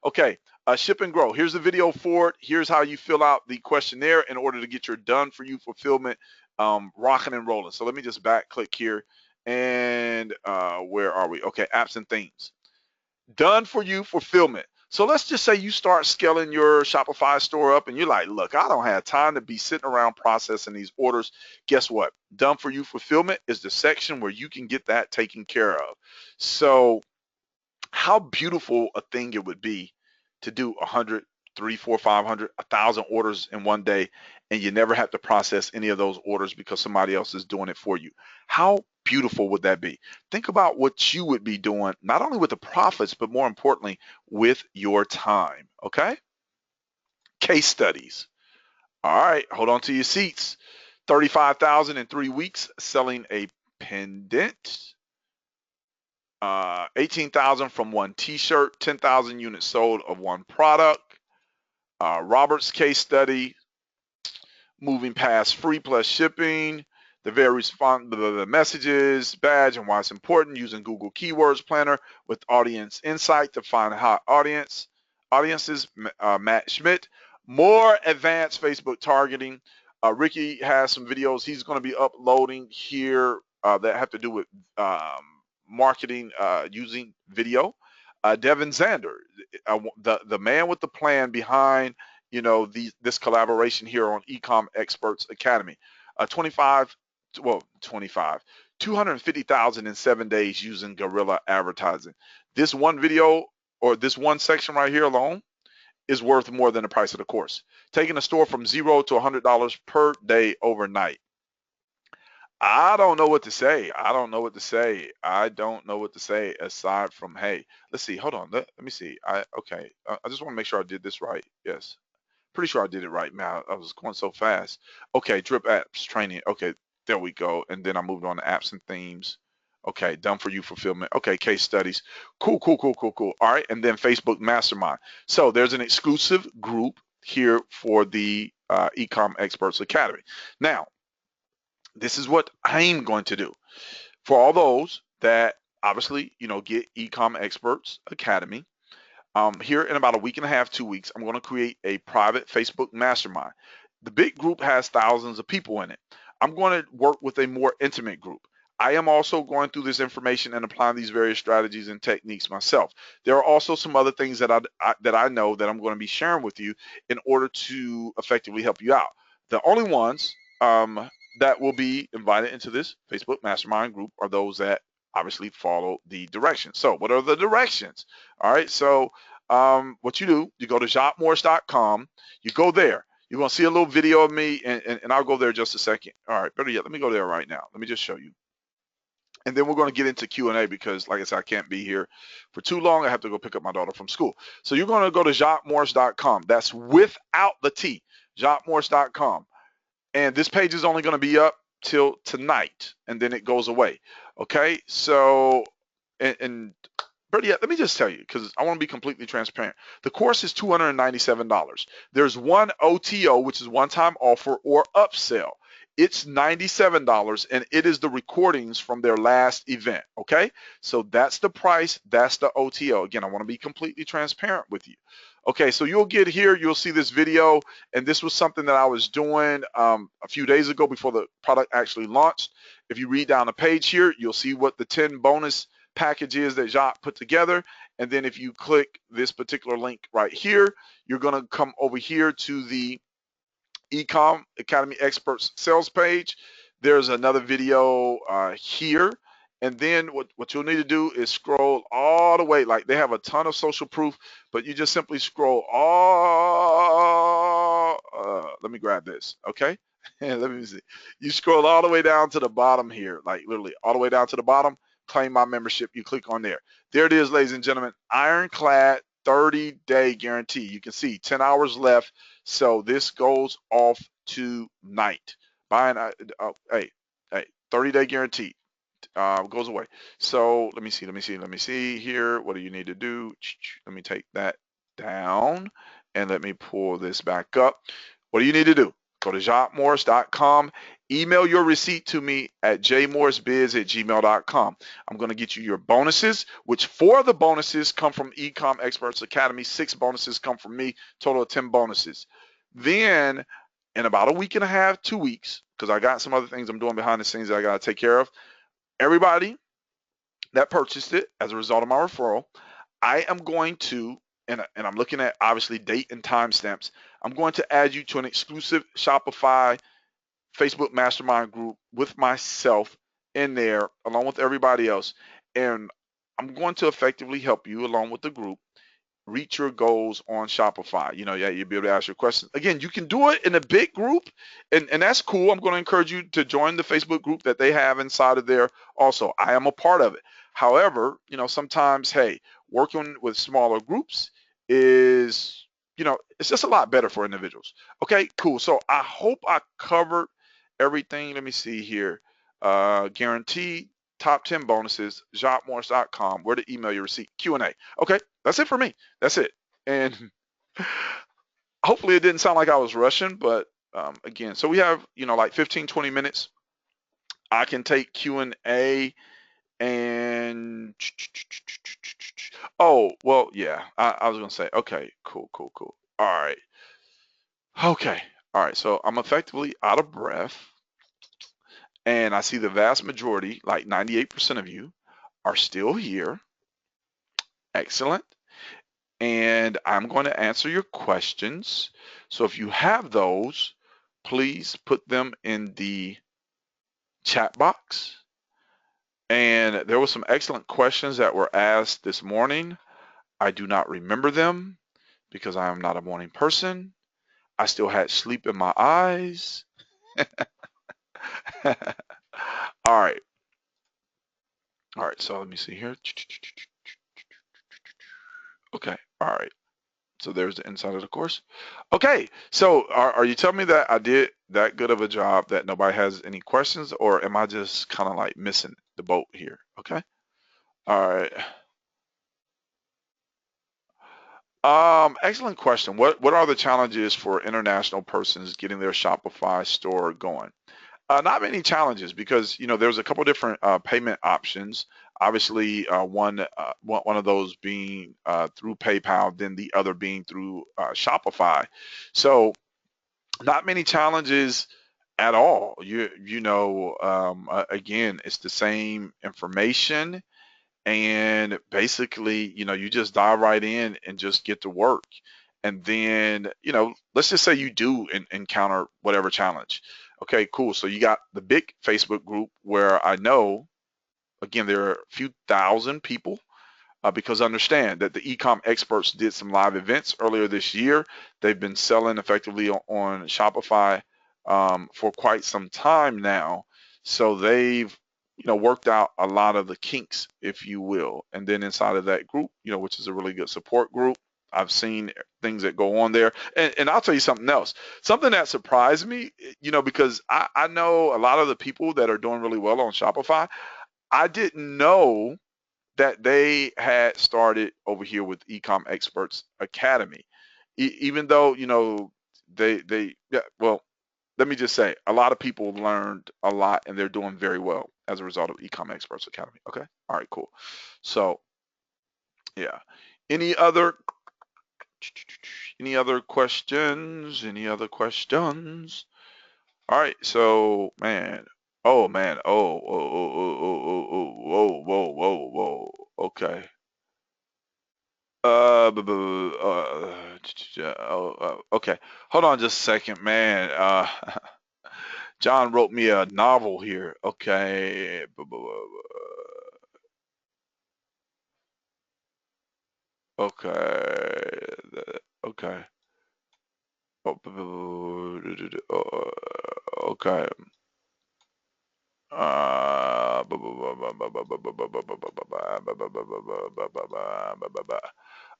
okay. Ship and grow. Here's the video for it. Here's how you fill out the questionnaire in order to get your done for you fulfillment rocking and rolling. So let me just back click here and where are we? Okay, apps and themes. Done for you fulfillment. So let's just say you start scaling your Shopify store up and you're like, look, I don't have time to be sitting around processing these orders. Guess what? Done for you fulfillment is the section where you can get that taken care of. So how beautiful a thing it would be to do 100, 3, 4, 500, 1,000 orders in one day, and you never have to process any of those orders because somebody else is doing it for you. How beautiful would that be? Think about what you would be doing, not only with the profits, but more importantly, with your time. Okay? Case studies. All right, hold on to your seats. 35,000 in 3 weeks selling a pendant. 18,000 from one t-shirt, 10,000 units sold of one product. Robert's case study, moving past free plus shipping, the various the messages, badge, and why it's important, using Google Keywords Planner with audience insight to find hot audiences, Matt Schmidt. More advanced Facebook targeting. Ricky has some videos he's going to be uploading here that have to do with marketing using video. Devin Zander, the man with the plan behind this collaboration here on Ecom Experts Academy. 250,000 in 7 days using guerrilla advertising. This one video or this one section right here alone is worth more than the price of the course. Taking a store from $0 to $100 per day overnight. I don't know what to say. I don't know what to say. I don't know what to say aside from, hey, let's see. Hold on. Let me see. Okay. I just want to make sure I did this right. Yes. Pretty sure I did it right, man. I was going so fast. Okay. Drip apps training. Okay. There we go. And then I moved on to apps and themes. Okay. Done for you fulfillment. Okay. Case studies. Cool, cool, cool, cool, cool. All right. And then Facebook Mastermind. So there's an exclusive group here for the Ecom Experts Academy. Now, this is what I'm going to do for all those that obviously, get Ecom Experts Academy. Here in about a week and a half, 2 weeks, I'm going to create a private Facebook mastermind. The big group has thousands of people in it. I'm going to work with a more intimate group. I am also going through this information and applying these various strategies and techniques myself. There are also some other things that I know that I'm going to be sharing with you in order to effectively help you out. The only ones that will be invited into this Facebook mastermind group are those that obviously follow the directions. So what are the directions? All right. So what you do, you go to jotmorris.com, you go there. You're going to see a little video of me and I'll go there just a second. All right. Better yet, let me go there right now. Let me just show you. And then we're going to get into Q&A because, like I said, I can't be here for too long. I have to go pick up my daughter from school. So you're going to go to jacquesmorris.com. That's without the T, jacquesmorris.com. And this page is only going to be up till tonight, and then it goes away. Okay, so and but yeah, let me just tell you, because I want to be completely transparent. The course is $297. There's one OTO, which is one-time offer or upsell. It's $97, and it is the recordings from their last event. Okay, so that's the price. That's the OTO. Again, I want to be completely transparent with you. Okay, so you'll get here, you'll see this video, and this was something that I was doing a few days ago before the product actually launched. If you read down the page here, you'll see what the 10 bonus package is that Jacques put together. And then if you click this particular link right here, you're going to come over here to the Ecom Academy Experts sales page. There's another video here. And then what you'll need to do is scroll all the way. Like, they have a ton of social proof, but you just simply scroll all, let me grab this, okay? Let me see. You scroll all the way down to the bottom here, like literally all the way down to the bottom, claim my membership, you click on there. There it is, ladies and gentlemen, ironclad 30-day guarantee. You can see 10 hours left. So this goes off tonight. Buying, hey, 30-day guarantee goes away. So let me see here. What do you need to do? Let me take that down and let me pull this back up. What do you need to do? Go to jacquesmorris.com. Email your receipt to me at jmorrisbiz@gmail.com. I'm going to get you your bonuses, which 4 of the bonuses come from Ecom Experts Academy. 6 bonuses come from me, total of 10 bonuses. Then in about a week and a half, 2 weeks, because I got some other things I'm doing behind the scenes that I got to take care of, everybody that purchased it as a result of my referral, I am going to, and I'm looking at obviously date and time stamps, I'm going to add you to an exclusive Shopify Facebook mastermind group with myself in there along with everybody else. And I'm going to effectively help you along with the group reach your goals on Shopify. You know, yeah, you'll be able to ask your questions. Again, you can do it in a big group, and that's cool. I'm going to encourage you to join the Facebook group that they have inside of there also. I am a part of it. However, you know, sometimes, hey, working with smaller groups is, you know, it's just a lot better for individuals. Okay, cool. So I hope I covered everything. Let me see here. Guaranteed top 10 bonuses, jacquesmorris.com, where to email your receipt, Q&A. Okay, that's it for me. That's it. And hopefully it didn't sound like I was rushing, but again, so we have, you know, like 15, 20 minutes. I can take Q&A and oh, well, yeah, I was going to say, okay, cool. All right. Okay. All right. So I'm effectively out of breath, and I see the vast majority, like 98% of you, are still here. Excellent. And I'm going to answer your questions. So if you have those, please put them in the chat box. And there were some excellent questions that were asked this morning. I do not remember them because I am not a morning person. I still had sleep in my eyes. All right. All right. So let me see here. Okay. All right. So there's the inside of the course. Okay, so are you telling me that I did that good of a job that nobody has any questions, or am I just kind of like missing the boat here? Okay, all right. Excellent question. What are the challenges for international persons getting their Shopify store going? Not many challenges because, you know, there's a couple different payment options. Obviously, one of those being through PayPal, then the other being through Shopify. So not many challenges at all. Again, it's the same information, and basically, you know, you just dive right in and just get to work. And then, you know, let's just say you do encounter whatever challenge. Okay, cool. So you got the big Facebook group where I know, again, there are a few thousand people because understand that the Ecom experts did some live events earlier this year. They've been selling effectively on Shopify for quite some time now. So they've worked out a lot of the kinks, if you will. And then inside of that group, which is a really good support group, I've seen things that go on there. And I'll tell you something else, something that surprised me, because I know a lot of the people that are doing really well on Shopify. I didn't know that they had started over here with Ecom Experts Academy, even though, yeah, well, let me just say, a lot of people learned a lot and they're doing very well as a result of Ecom Experts Academy. Okay. All right, cool. So yeah. Any other questions? Any other questions? All right. So man. Oh man. Whoa. Okay. Okay. Hold on just a second, man. John wrote me a novel here. Okay. Okay. Okay. Okay.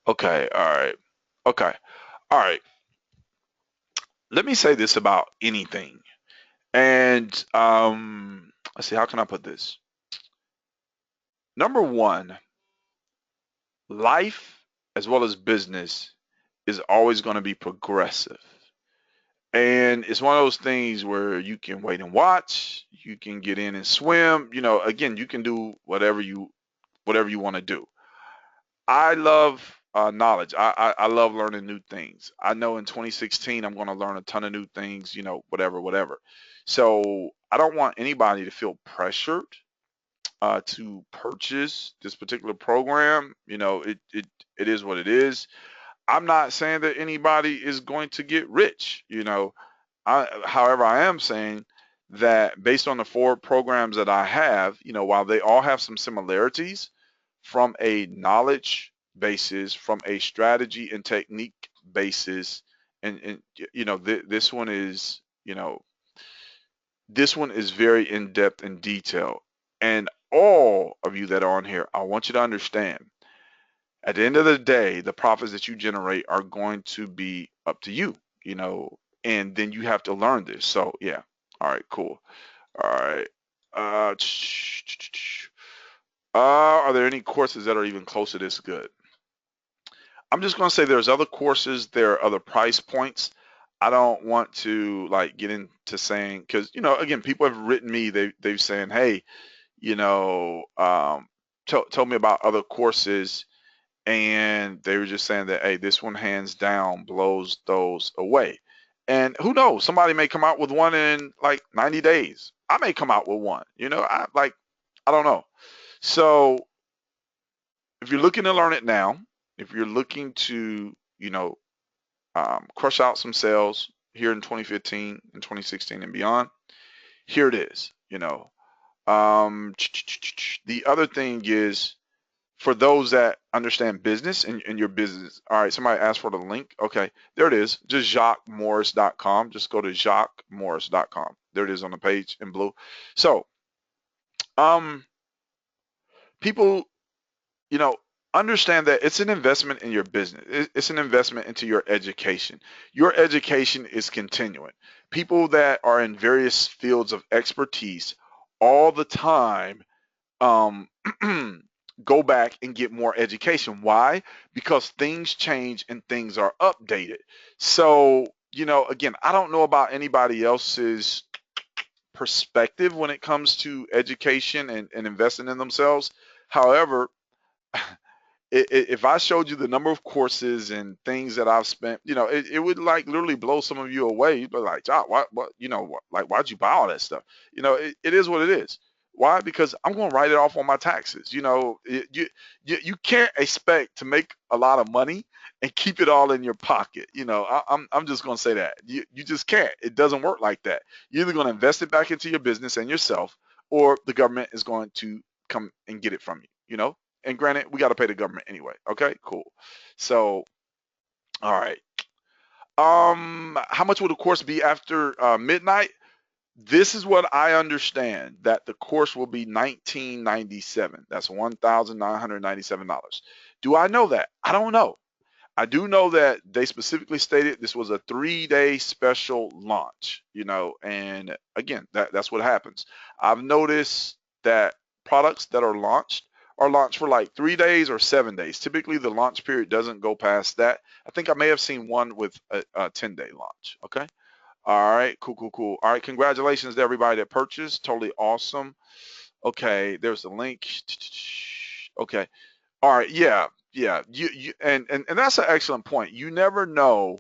Okay. All right. Okay. All right. Let me say this about anything. And let's see, how can I put this? Number one, life as well as business is always going to be progressive. And it's one of those things where you can wait and watch, you can get in and swim, again, you can do whatever you want to do. I love knowledge. I love learning new things. I know in 2016 I'm going to learn a ton of new things, whatever. So I don't want anybody to feel pressured to purchase this particular program. It is what it is. I'm not saying that anybody is going to get rich. However, I am saying that based on the four programs that I have, while they all have some similarities from a knowledge basis, from a strategy and technique basis, and this one is, very in depth and detailed. And all of you that are on here, I want you to understand, at the end of the day, the profits that you generate are going to be up to you, and then you have to learn this. So yeah. All right, cool. All right. Uh, are there any courses that are even close to this good? I'm just going to say there's other courses, there are other price points. I don't want to like get into saying, because again, people have written me, they've saying, hey, told me about other courses, and they were just saying that, hey, this one hands down blows those away. And who knows, somebody may come out with one in like 90 days. I may come out with one, I don't know. So if you're looking to learn it now, if you're looking to, crush out some sales here in 2015 and 2016 and beyond, here it is. The other thing is, for those that understand business and your business. All right, somebody asked for the link. Okay, there it is. Just JacquesMorris.com. Just go to JacquesMorris.com. There it is on the page in blue. So, people, you know, understand that it's an investment in your business. It's an investment into your education. Your education is continuing. People that are in various fields of expertise all the time, um, go back and get more education. Why? Because things change and things are updated. So, again, I don't know about anybody else's perspective when it comes to education and investing in themselves. However, if I showed you the number of courses and things that I've spent, it would like literally blow some of you away. You'd be like, "Jock, what, like, why'd you buy all that stuff?" It is what it is. Why? Because I'm going to write it off on my taxes. You can't expect to make a lot of money and keep it all in your pocket. I'm just going to say that you just can't. It doesn't work like that. You're either going to invest it back into your business and yourself, or the government is going to come and get it from you. And granted, we got to pay the government anyway. Okay, cool. So, all right. How much will the course be after midnight? This is what I understand, that the course will be $1997. That's $1,997. Do I know that? I don't know. I do know that they specifically stated this was a 3-day special launch, and again, that's what happens. I've noticed that products that are launched for like 3 days or 7 days. Typically, the launch period doesn't go past that. I think I may have seen one with a 10-day launch. Okay. All right. Cool, cool, cool. All right. Congratulations to everybody that purchased. Totally awesome. Okay. There's the link. Okay. All right, yeah, yeah. And that's an excellent point. You never know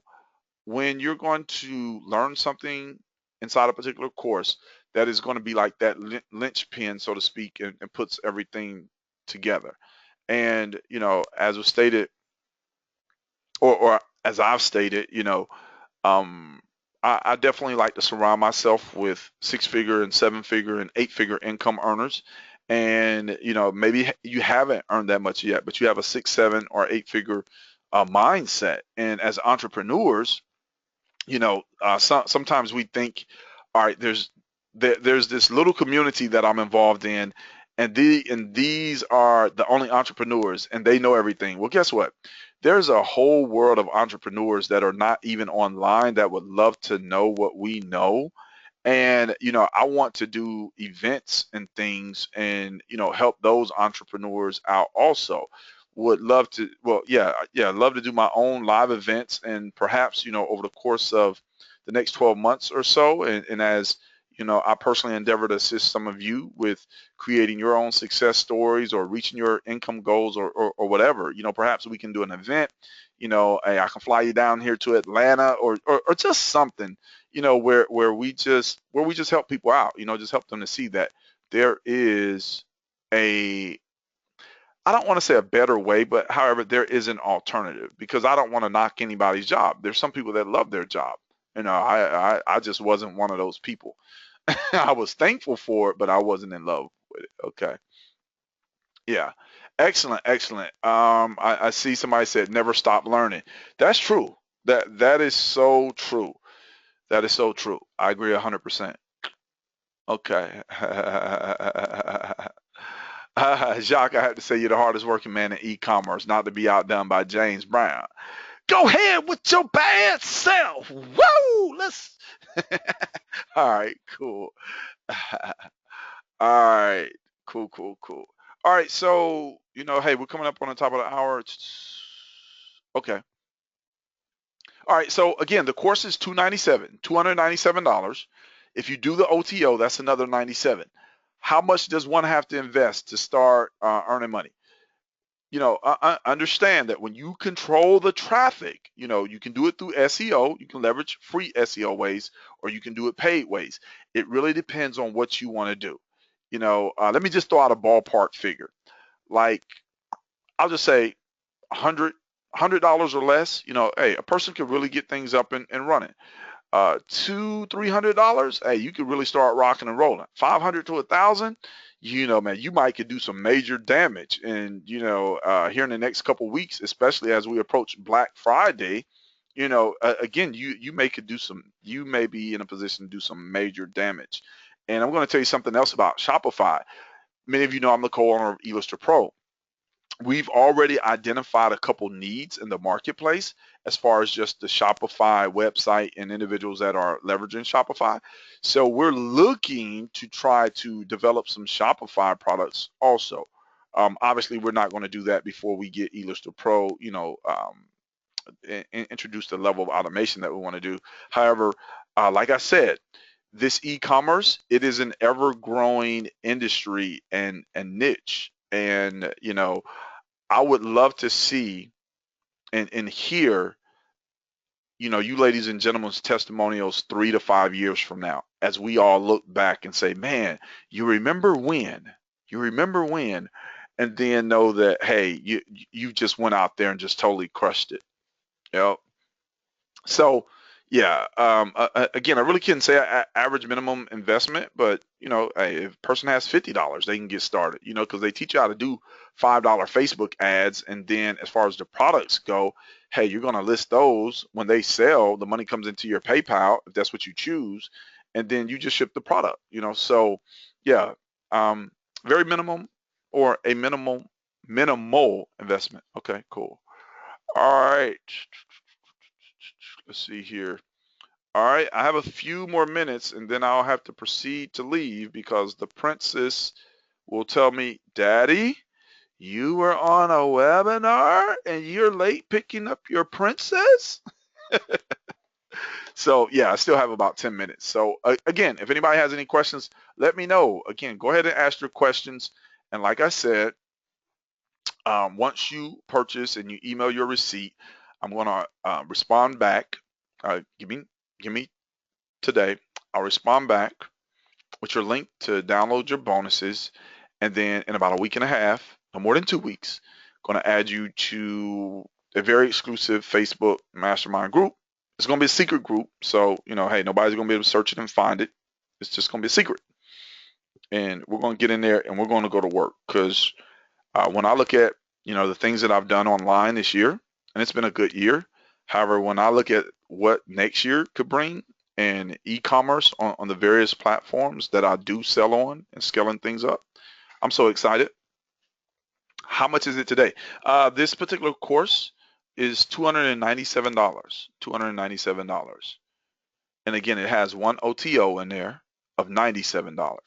when you're going to learn something inside a particular course that is going to be like that linchpin, so to speak, and puts everything together. And as was stated, or as I've stated, um, I definitely like to surround myself with 6-figure and 7-figure and 8-figure income earners. And maybe you haven't earned that much yet, but you have a 6, 7, or 8-figure mindset. And as entrepreneurs, sometimes we think, all right, there's this little community that I'm involved in, and these are the only entrepreneurs, and they know everything. Well, guess what? There's a whole world of entrepreneurs that are not even online that would love to know what we know. And I want to do events and things, and help those entrepreneurs out also. Would love to, well, yeah, love to do my own live events, and perhaps over the course of the next 12 months or so, and as I personally endeavor to assist some of you with creating your own success stories or reaching your income goals, or whatever. Perhaps we can do an event. Hey, I can fly you down here to Atlanta, or just something, where we just help people out, just help them to see that there is a, I don't want to say a better way, but however, there is an alternative, because I don't want to knock anybody's job. There's some people that love their job. I just wasn't one of those people. I was thankful for it, but I wasn't in love with it. Okay. Yeah. Excellent, excellent. I see somebody said never stop learning. That's true. That is so true. That is so true. I agree 100%. Okay. Jacques, I have to say you're the hardest working man in e-commerce, not to be outdone by James Brown. Go ahead with your bad self. Woo! Let's. All right, cool. All right, cool, cool, cool. All right, so hey, we're coming up on the top of the hour. Okay. All right, so again, the course is $297. If you do the OTO, that's another 97. How much does one have to invest to start earning money? Understand that when you control the traffic, you can do it through SEO, you can leverage free SEO ways, or you can do it paid ways. It really depends on what you want to do. Let me just throw out a ballpark figure. Like, I'll just say $100 or less. Hey, a person could really get things up and running. $200-300, hey, you could really start rocking and rolling. 500 to 1,000, man, you might could do some major damage. And here in the next couple of weeks, especially as we approach Black Friday, again, you may be in a position to do some major damage. And I'm going to tell you something else about Shopify. Many of you know I'm the co-owner of Elistra Pro. We've already identified a couple needs in the marketplace as far as just the Shopify website and individuals that are leveraging Shopify. So we're looking to try to develop some Shopify products also. Obviously, we're not going to do that before we get Elistra Pro, introduce the level of automation that we want to do. However, like I said, this e-commerce, it is an ever-growing industry and niche. And I would love to see and hear, you ladies and gentlemen's testimonials 3 to 5 years from now, as we all look back and say, man, you remember when, you remember when, and then know that, hey, you just went out there and just totally crushed it. Yep. So, yeah, again, I really couldn't say average minimum investment, but hey, if a person has $50, they can get started. Because they teach you how to do $5 Facebook ads, and then as far as the products go, hey, you're gonna list those. When they sell, the money comes into your PayPal if that's what you choose, and then you just ship the product, So yeah, very minimum or a minimal investment. Okay, cool. All right, let's see here. All right, I have a few more minutes and then I'll have to proceed to leave because the princess will tell me, Daddy, you were on a webinar and you're late picking up your princess? So yeah, I still have about 10 minutes. So again, if anybody has any questions, let me know. Again, go ahead and ask your questions. And like I said, once you purchase and you email your receipt, I'm gonna respond back. Give me today. I'll respond back with your link to download your bonuses, and then in about a week and a half, no more than 2 weeks, going to add you to a very exclusive Facebook mastermind group. It's going to be a secret group, so hey, nobody's going to be able to search it and find it. It's just going to be a secret, and we're going to get in there and we're going to go to work because when I look at the things that I've done online this year, and it's been a good year. However, when I look at what next year could bring and e-commerce on the various platforms that I do sell on and scaling things up, I'm so excited. How much is it today? This particular course is $297. $297. And again, it has one OTO in there of $97.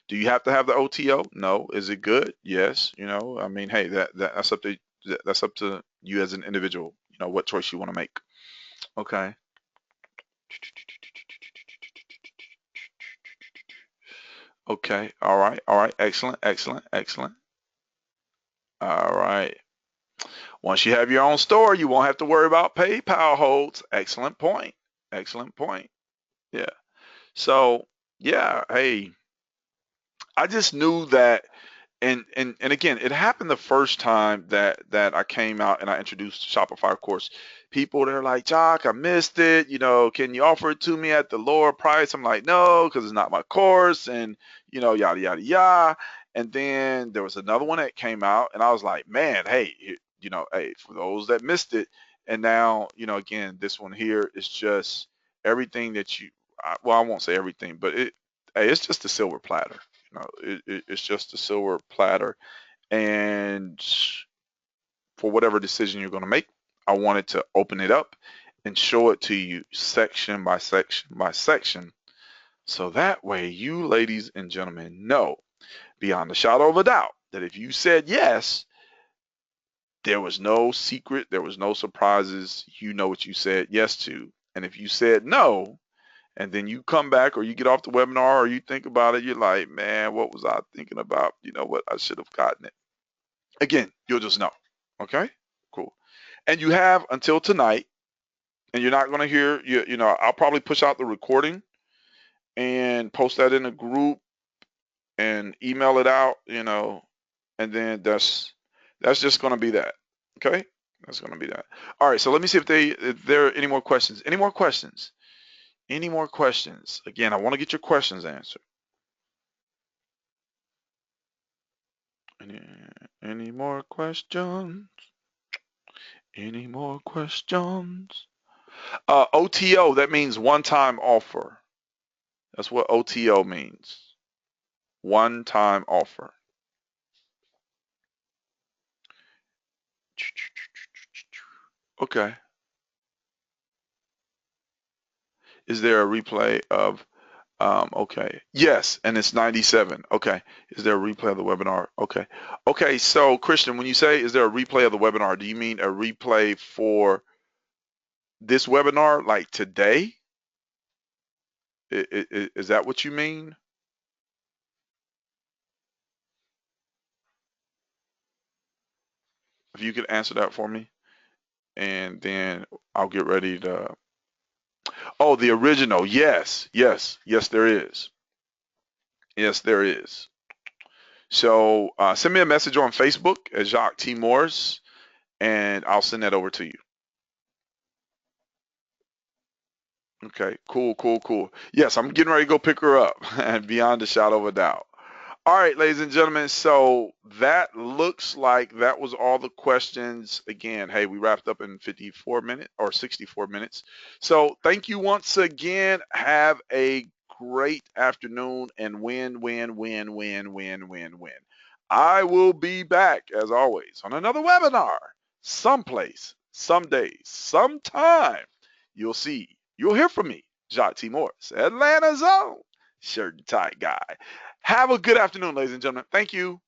Do you have to have the OTO? No. Is it good? Yes. I mean, hey, that's up to you as an individual. What choice you want to make. Okay. Okay. All right. All right. Excellent. Excellent. Excellent. All right. Once you have your own store, you won't have to worry about PayPal holds. Excellent point. Excellent point. Yeah. So, yeah, hey, I just knew that and again, it happened the first time that I came out and I introduced Shopify course. People they're like, Jock, I missed it. Can you offer it to me at the lower price? I'm like, no, because it's not my course, and yada yada yada. And then there was another one that came out, and I was like, man, hey, hey, for those that missed it, and now again, this one here is just everything that well, I won't say everything, but hey, it's just a silver platter. It's just a silver platter. And for whatever decision you're going to make, I wanted to open it up and show it to you section by section by section. So that way you, ladies and gentlemen, know beyond a shadow of a doubt that if you said yes, there was no secret, there was no surprises. You know what you said yes to. And if you said no, and then you come back or you get off the webinar or you think about it, you're like, man, what was I thinking about? You know what? I should have gotten it. Again, you'll just know. Okay? Cool. And you have until tonight, and you're not going to hear, I'll probably push out the recording and post that in a group and email it out, and then that's just going to be that. Okay? That's going to be that. All right. So let me see if there are any more questions. Any more questions? Any more questions? Again, I want to get your questions answered. Any more questions? Any more questions? OTO, that means one-time offer. That's what OTO means. One-time offer. Okay. Is there a replay of okay. Yes, and it's 97. Okay. Is there a replay of the webinar? Okay. Okay, so Christian, when you say is there a replay of the webinar, do you mean a replay for this webinar like today? Is that what you mean? If you could answer that for me, and then I'll get ready to. Oh, the original. Yes, yes, yes, there is. Yes, there is. So send me a message on Facebook at Jacques T. Morris, and I'll send that over to you. Okay, cool, cool, cool. Yes, I'm getting ready to go pick her up, and beyond a shadow of a doubt. All right, ladies and gentlemen, so that looks like that was all the questions. Again, hey, we wrapped up in 54 minutes or 64 minutes. So thank you once again. Have a great afternoon and win, win, win, win, win, win, win. I will be back, as always, on another webinar, someplace, someday, sometime. You'll see, you'll hear from me, Jacques T. Morris, Atlanta's own shirt and tie guy. Have a good afternoon, ladies and gentlemen. Thank you.